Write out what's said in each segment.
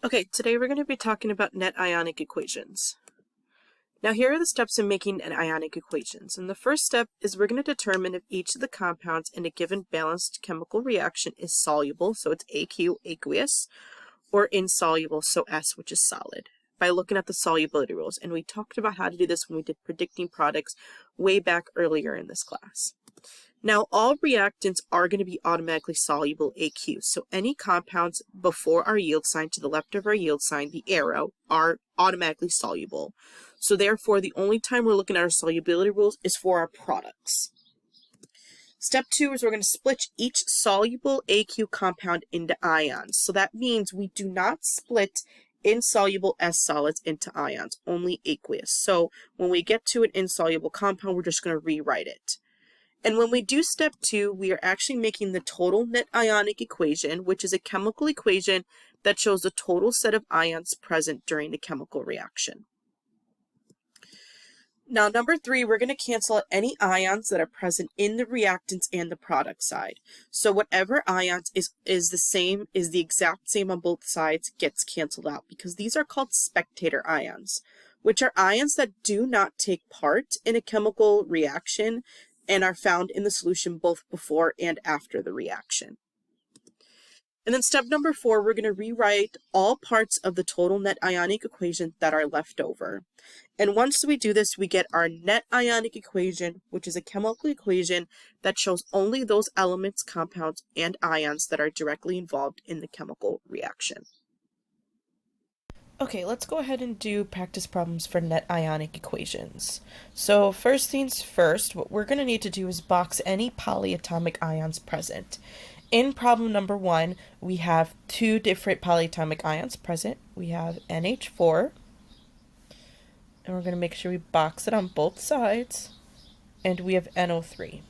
Okay, today we're going to be talking about net ionic equations. Now here are the steps in making an ionic equations. And the first step is we're going to determine if each of the compounds in a given balanced chemical reaction is soluble, so it's AQ, aqueous, or insoluble, so S, which is solid, by looking at the solubility rules. And we talked about how to do this when we did predicting products way back earlier in this class. Now, all reactants are going to be automatically soluble AQ. So any compounds before our yield sign, to the left of our yield sign, the arrow, are automatically soluble. So therefore, the only time we're looking at our solubility rules is for our products. Step 2 is we're going to split each soluble AQ compound into ions. So that means we do not split insoluble S solids into ions, only aqueous. So when we get to an insoluble compound, we're just going to rewrite it. And when we do step 2, we are actually making the total net ionic equation, which is a chemical equation that shows the total set of ions present during the chemical reaction. Now, number 3, we're going to cancel out any ions that are present in the reactants and the product side. So whatever ions is the exact same on both sides gets canceled out, because these are called spectator ions, which are ions that do not take part in a chemical reaction and are found in the solution both before and after the reaction. And then step number 4, we're going to rewrite all parts of the total net ionic equation that are left over. And once we do this, we get our net ionic equation, which is a chemical equation that shows only those elements, compounds, and ions that are directly involved in the chemical reaction. Okay, let's go ahead and do practice problems for net ionic equations. So first things first, what we're going to need to do is box any polyatomic ions present. In problem number 1, we have 2 different polyatomic ions present. We have NH4, and we're going to make sure we box it on both sides, and we have NO3.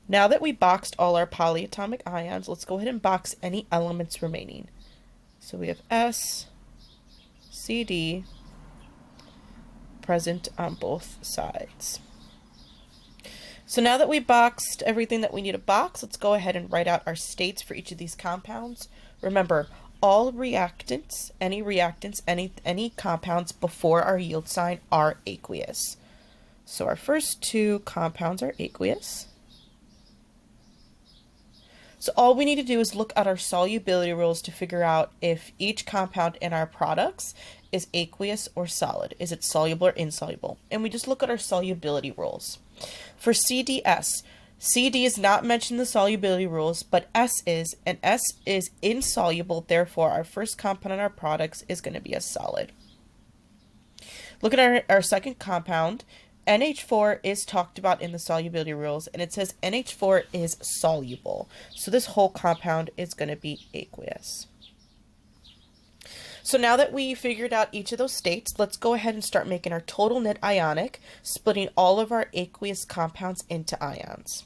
Now that we boxed all our polyatomic ions, let's go ahead and box any elements remaining. So we have S, CD, present on both sides. So now that we boxed everything that we need to box, let's go ahead and write out our states for each of these compounds. Remember, all reactants, any compounds before our yield sign are aqueous. So our first 2 compounds are aqueous. So all we need to do is look at our solubility rules to figure out if each compound in our products is aqueous or solid. Is it soluble or insoluble? And we just look at our solubility rules. For CDS, CD is not mentioned in the solubility rules, but S is, and S is insoluble, therefore our first compound in our products is going to be a solid. Look at our second compound. NH4 is talked about in the solubility rules, and it says NH4 is soluble. So this whole compound is going to be aqueous. So now that we figured out each of those states, let's go ahead and start making our total net ionic, splitting all of our aqueous compounds into ions.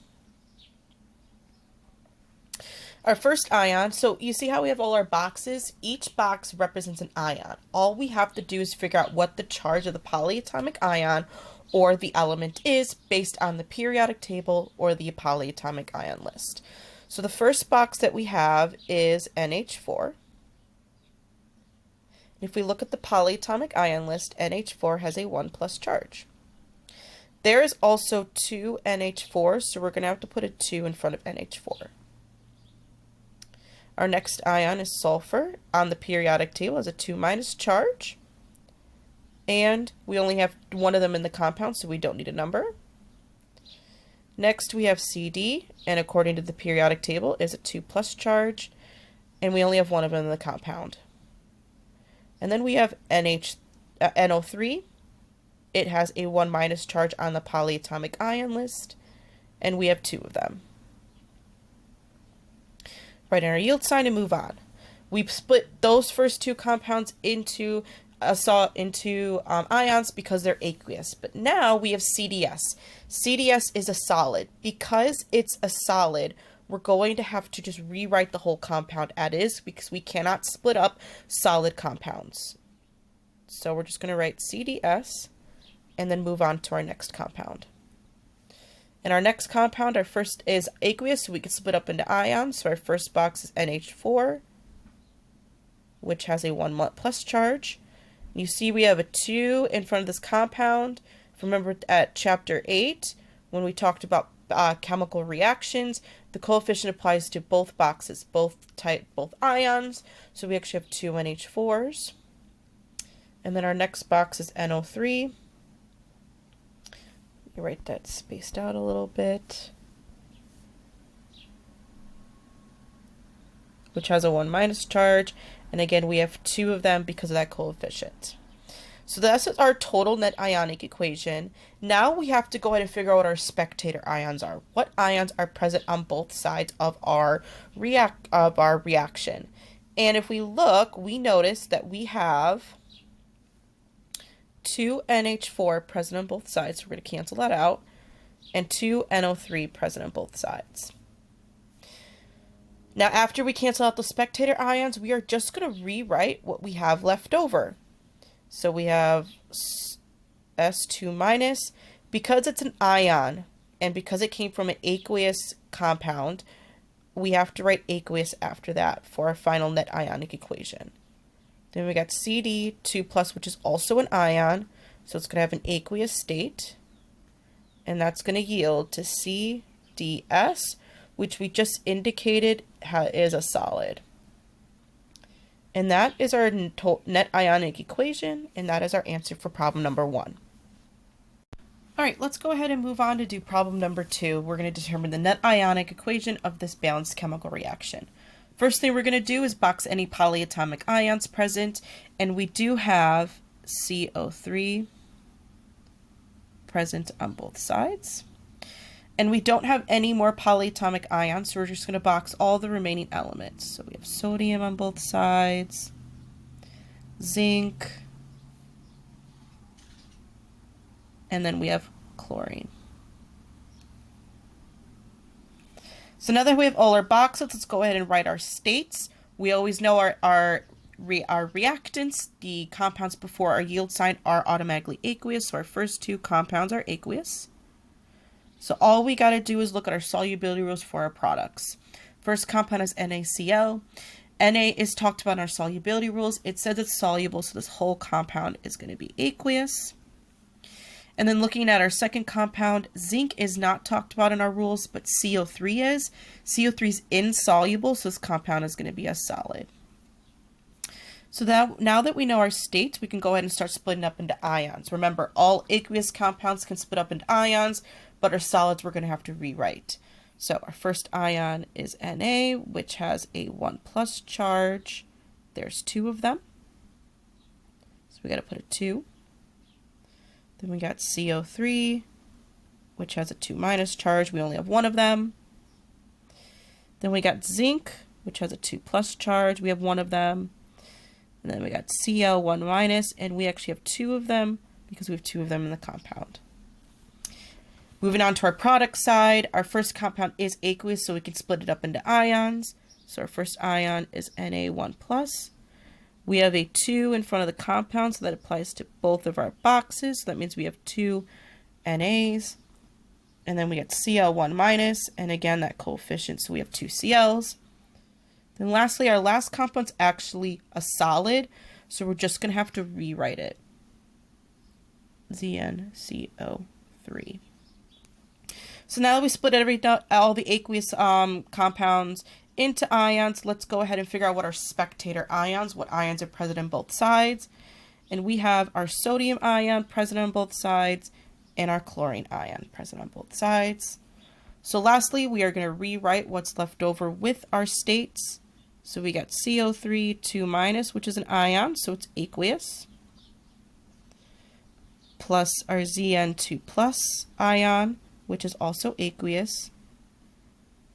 Our first ion, so you see how we have all our boxes? Each box represents an ion. All we have to do is figure out what the charge of the polyatomic ion or the element is based on the periodic table or the polyatomic ion list. So the first box that we have is NH4. If we look at the polyatomic ion list, NH4 has a 1+ charge. There is also 2 NH4, so we're going to have to put a 2 in front of NH4. Our next ion is sulfur. On the periodic table has a 2- charge. And we only have one of them in the compound, so we don't need a number. Next we have CD, and according to the periodic table is a 2+ charge, and we only have one of them in the compound. And then we have NO3. It has a 1- charge on the polyatomic ion list, and we have 2 of them. Write in our yield sign and move on. We've split those first 2 compounds into ions because they're aqueous. But now we have CDS. CDS is a solid. Because it's a solid, we're going to have to just rewrite the whole compound as is because we cannot split up solid compounds. So we're just going to write CDS and then move on to our next compound. In our next compound, our first is aqueous, so we can split up into ions. So our first box is NH4, which has a 1 plus charge. You see we have a 2 in front of this compound. Remember at chapter 8, when we talked about chemical reactions, the coefficient applies to both boxes, both ions. So we actually have 2 NH4s. And then our next box is NO3. You write that spaced out a little bit, which has a 1 minus charge. And again, we have 2 of them because of that coefficient. So that's our total net ionic equation. Now we have to go ahead and figure out what our spectator ions are. What ions are present on both sides of our reaction? And if we look, we notice that we have 2 NH4 present on both sides. So we're going to cancel that out. And 2 NO3 present on both sides. Now, after we cancel out the spectator ions, we are just going to rewrite what we have left over. So we have S2 minus. Because it's an ion, and because it came from an aqueous compound, we have to write aqueous after that for our final net ionic equation. Then we got CD2 plus, which is also an ion. So it's going to have an aqueous state. And that's going to yield to CDS, which we just indicated is a solid. And that is our net ionic equation, and that is our answer for problem number 1. All right, let's go ahead and move on to do problem number 2. We're going to determine the net ionic equation of this balanced chemical reaction. First thing we're going to do is box any polyatomic ions present, and we do have CO3 present on both sides. And we don't have any more polyatomic ions, so we're just going to box all the remaining elements. So we have sodium on both sides, zinc, and then we have chlorine. So now that we have all our boxes, let's go ahead and write our states. We always know our reactants, the compounds before our yield sign, are automatically aqueous. So our first 2 compounds are aqueous. So all we got to do is look at our solubility rules for our products. First compound is NaCl. Na is talked about in our solubility rules. It says it's soluble, so this whole compound is going to be aqueous. And then looking at our second compound, zinc is not talked about in our rules, but CO3 is. CO3 is insoluble, so this compound is going to be a solid. So now that we know our state, we can go ahead and start splitting up into ions. Remember, all aqueous compounds can split up into ions, but our solids we're going to have to rewrite. So our first ion is Na, which has a 1 plus charge. There's 2 of them. So we got to put a 2. Then we got CO3, which has a 2 minus charge. We only have 1 of them. Then we got zinc, which has a 2 plus charge. We have 1 of them. And then we got Cl, 1 minus, and we actually have 2 of them because we have 2 of them in the compound. Moving on to our product side, our first compound is aqueous, so we can split it up into ions. So our first ion is Na1+. We have a 2 in front of the compound, so that applies to both of our boxes. So that means we have 2 NAs. And then we get Cl1-, and again, that coefficient, so we have 2 Cls. Then lastly, our last compound's actually a solid, so we're just going to have to rewrite it. ZnCO3. So now that we split all the aqueous compounds into ions, let's go ahead and figure out what our spectator ions, what ions are present on both sides. And we have our sodium ion present on both sides and our chlorine ion present on both sides. So lastly, we are going to rewrite what's left over with our states. So we got CO3 2-, which is an ion, so it's aqueous, plus our Zn2+ ion, which is also aqueous,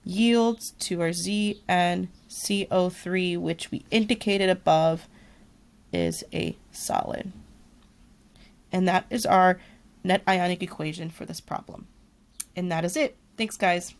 yields to our ZnCO3, which we indicated above is a solid. And that is our net ionic equation for this problem. And that is it. Thanks, guys.